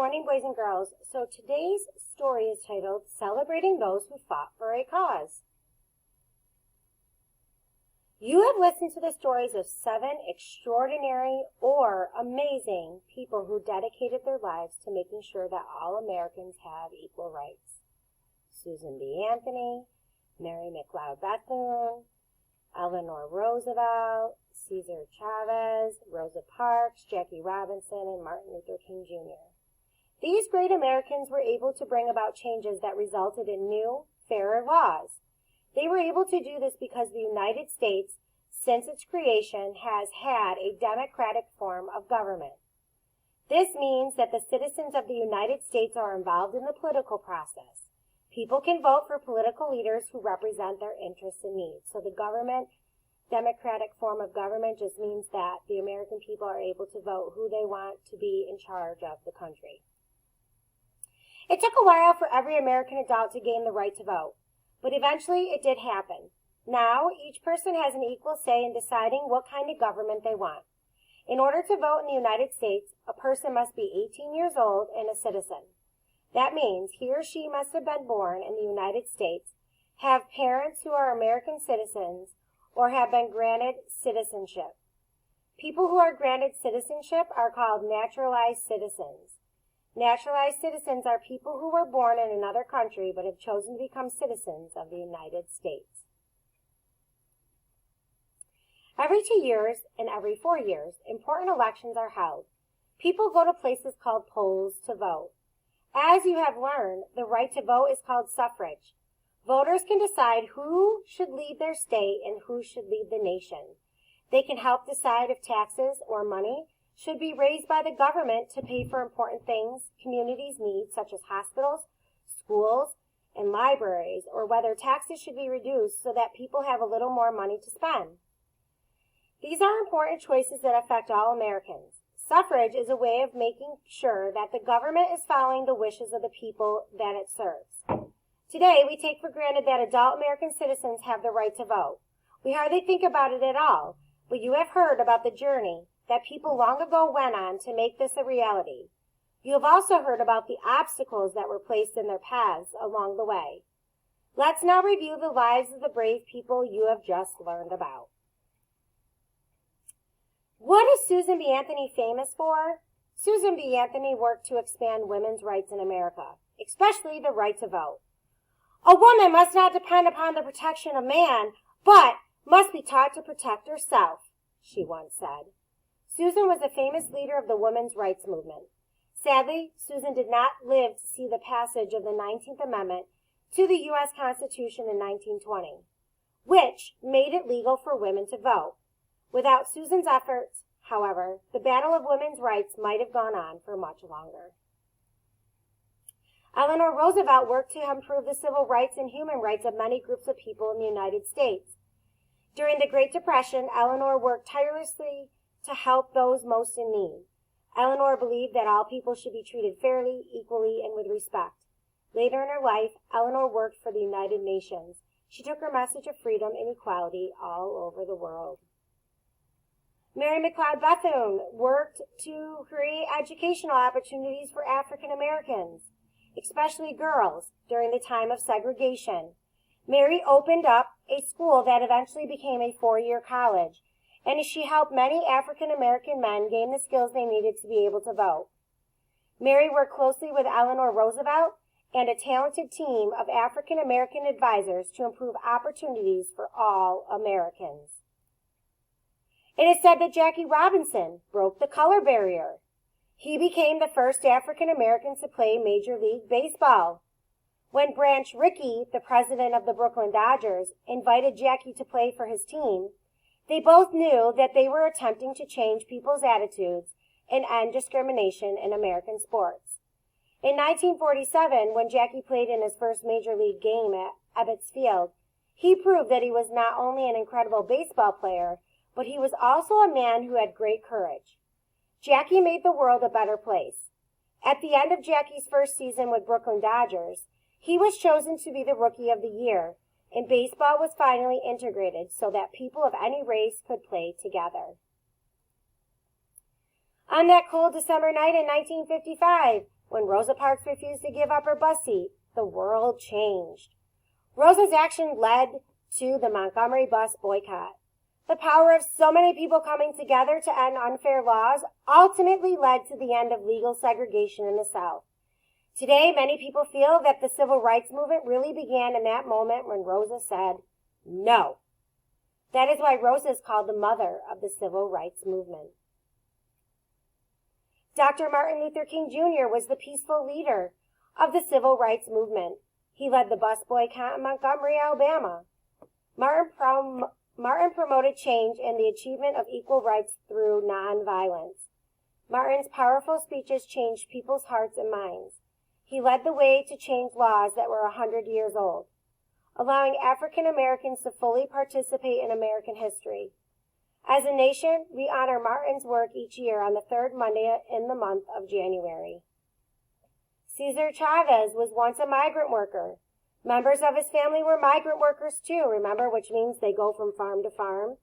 morning, boys and girls. So today's story is titled, Celebrating Those Who Fought for a Cause. You have listened to the stories of 7 extraordinary or amazing people who dedicated their lives to making sure that all Americans have equal rights. Susan B. Anthony, Mary McLeod Bethune, Eleanor Roosevelt, Cesar Chavez, Rosa Parks, Jackie Robinson, and Martin Luther King Jr. These great Americans were able to bring about changes that resulted in new, fairer laws. They were able to do this because the United States, since its creation, has had a democratic form of government. This means that the citizens of the United States are involved in the political process. People can vote for political leaders who represent their interests and needs. So the democratic form of government just means that the American people are able to vote who they want to be in charge of the country. It took a while for every American adult to gain the right to vote, but eventually it did happen. Now, each person has an equal say in deciding what kind of government they want. In order to vote in the United States, a person must be 18 years old and a citizen. That means he or she must have been born in the United States, have parents who are American citizens, or have been granted citizenship. People who are granted citizenship are called naturalized citizens. Naturalized citizens are people who were born in another country but have chosen to become citizens of the United States. Every 2 years and every 4 years, important elections are held. People go to places called polls to vote. As you have learned, the right to vote is called suffrage. Voters can decide who should lead their state and who should lead the nation. They can help decide if taxes or money should be raised by the government to pay for important things communities need, such as hospitals, schools, and libraries, or whether taxes should be reduced so that people have a little more money to spend. These are important choices that affect all Americans. Suffrage is a way of making sure that the government is following the wishes of the people that it serves. Today, we take for granted that adult American citizens have the right to vote. We hardly think about it at all, but you have heard about the journey that people long ago went on to make this a reality. You have also heard about the obstacles that were placed in their paths along the way. Let's now review the lives of the brave people you have just learned about. What is Susan B. Anthony famous for? Susan B. Anthony worked to expand women's rights in America, especially the right to vote. A woman must not depend upon the protection of man, but must be taught to protect herself, she once said. Susan was a famous leader of the women's rights movement. Sadly, Susan did not live to see the passage of the 19th Amendment to the U.S. Constitution in 1920, which made it legal for women to vote. Without Susan's efforts, however, the battle of women's rights might have gone on for much longer. Eleanor Roosevelt worked to improve the civil rights and human rights of many groups of people in the United States. During the Great Depression, Eleanor worked tirelessly to help those most in need. Eleanor believed that all people should be treated fairly, equally, and with respect. Later in her life, Eleanor worked for the United Nations. She took her message of freedom and equality all over the world. Mary McLeod Bethune worked to create educational opportunities for African Americans, especially girls, during the time of segregation. Mary opened up a school that eventually became a 4-year college, and she helped many African American men gain the skills they needed to be able to vote. Mary worked closely with Eleanor Roosevelt and a talented team of African American advisors to improve opportunities for all Americans. It is said that Jackie Robinson broke the color barrier. He became the first African American to play Major League Baseball. When Branch Rickey, the president of the Brooklyn Dodgers, invited Jackie to play for his team, they both knew that they were attempting to change people's attitudes and end discrimination in American sports. In 1947, when Jackie played in his first Major League game at Ebbets Field, he proved that he was not only an incredible baseball player, but he was also a man who had great courage. Jackie made the world a better place. At the end of Jackie's first season with Brooklyn Dodgers, he was chosen to be the Rookie of the Year, and baseball was finally integrated so that people of any race could play together. On that cold December night in 1955, When Rosa Parks refused to give up her bus seat, the world changed. Rosa's action led to the Montgomery bus boycott. The power of so many people coming together to end unfair laws ultimately led to the end of legal segregation in the South. Today, many people feel that the civil rights movement really began in that moment when Rosa said, no. That is why Rosa is called the mother of the civil rights movement. Dr. Martin Luther King Jr. was the peaceful leader of the civil rights movement. He led the bus boycott in Montgomery, Alabama. Martin promoted change and the achievement of equal rights through nonviolence. Martin's powerful speeches changed people's hearts and minds. He led the way to change laws that were 100 years old, allowing African Americans to fully participate in American history. As a nation, we honor Martin's work each year on the third Monday in the month of January. Cesar Chavez was once a migrant worker. Members of his family were migrant workers too, remember, which means they go from farm to farm.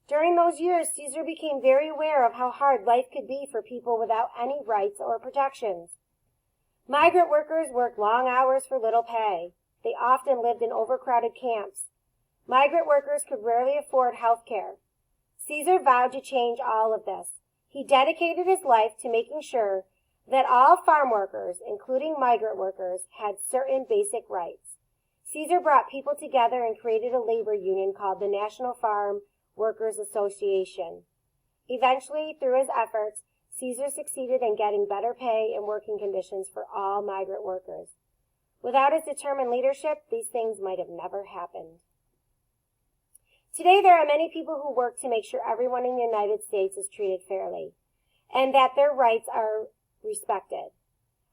During those years, Cesar became very aware of how hard life could be for people without any rights or protections. Migrant workers worked long hours for little pay. They often lived in overcrowded camps. Migrant workers could rarely afford health care. Cesar vowed to change all of this. He dedicated his life to making sure that all farm workers, including migrant workers, had certain basic rights. Cesar brought people together and created a labor union called the National Farm Workers Association. Eventually, through his efforts, Cesar succeeded in getting better pay and working conditions for all migrant workers. Without his determined leadership, these things might have never happened. Today, there are many people who work to make sure everyone in the United States is treated fairly and that their rights are respected.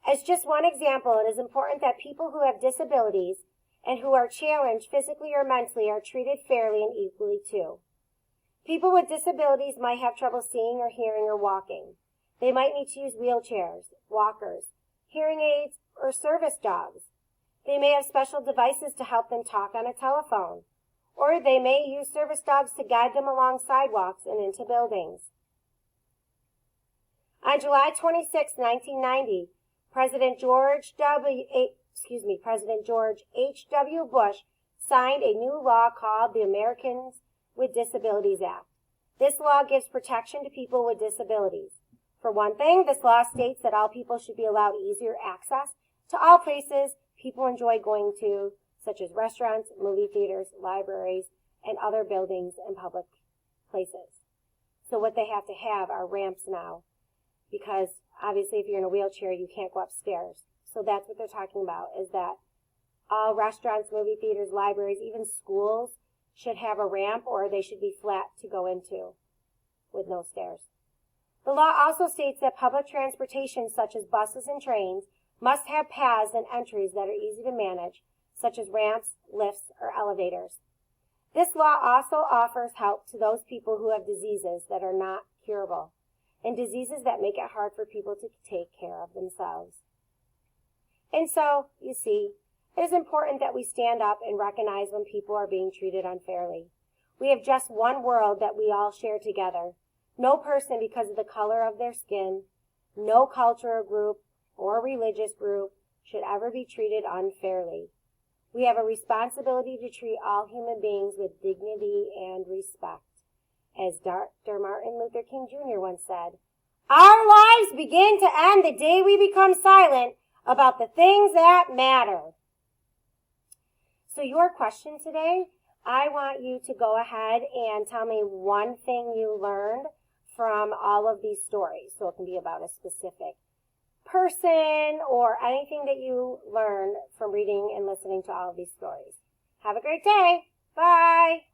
As just one example, it is important that people who have disabilities and who are challenged physically or mentally are treated fairly and equally too. People with disabilities might have trouble seeing or hearing or walking. They might need to use wheelchairs, walkers, hearing aids, or service dogs. They may have special devices to help them talk on a telephone, or they may use service dogs to guide them along sidewalks and into buildings. On July 26, 1990, President George H.W. Bush signed a new law called the Americans with Disabilities Act. This law gives protection to people with disabilities. For one thing, this law states that all people should be allowed easier access to all places people enjoy going to, such as restaurants, movie theaters, libraries, and other buildings and public places. So what they have to have are ramps now, because obviously if you're in a wheelchair, you can't go upstairs. So that's what they're talking about, is that all restaurants, movie theaters, libraries, even schools should have a ramp, or they should be flat to go into with no stairs. The law also states that public transportation, such as buses and trains, must have paths and entries that are easy to manage, such as ramps, lifts, or elevators. This law also offers help to those people who have diseases that are not curable, and diseases that make it hard for people to take care of themselves. And so, you see, it is important that we stand up and recognize when people are being treated unfairly. We have just one world that we all share together. No person, because of the color of their skin, no culture or group or religious group, should ever be treated unfairly. We have a responsibility to treat all human beings with dignity and respect. As Dr. Martin Luther King Jr. once said, "Our lives begin to end the day we become silent about the things that matter." So your question today, I want you to go ahead and tell me one thing you learned from all of these stories. So it can be about a specific person or anything that you learned from reading and listening to all of these stories. Have a great day. Bye.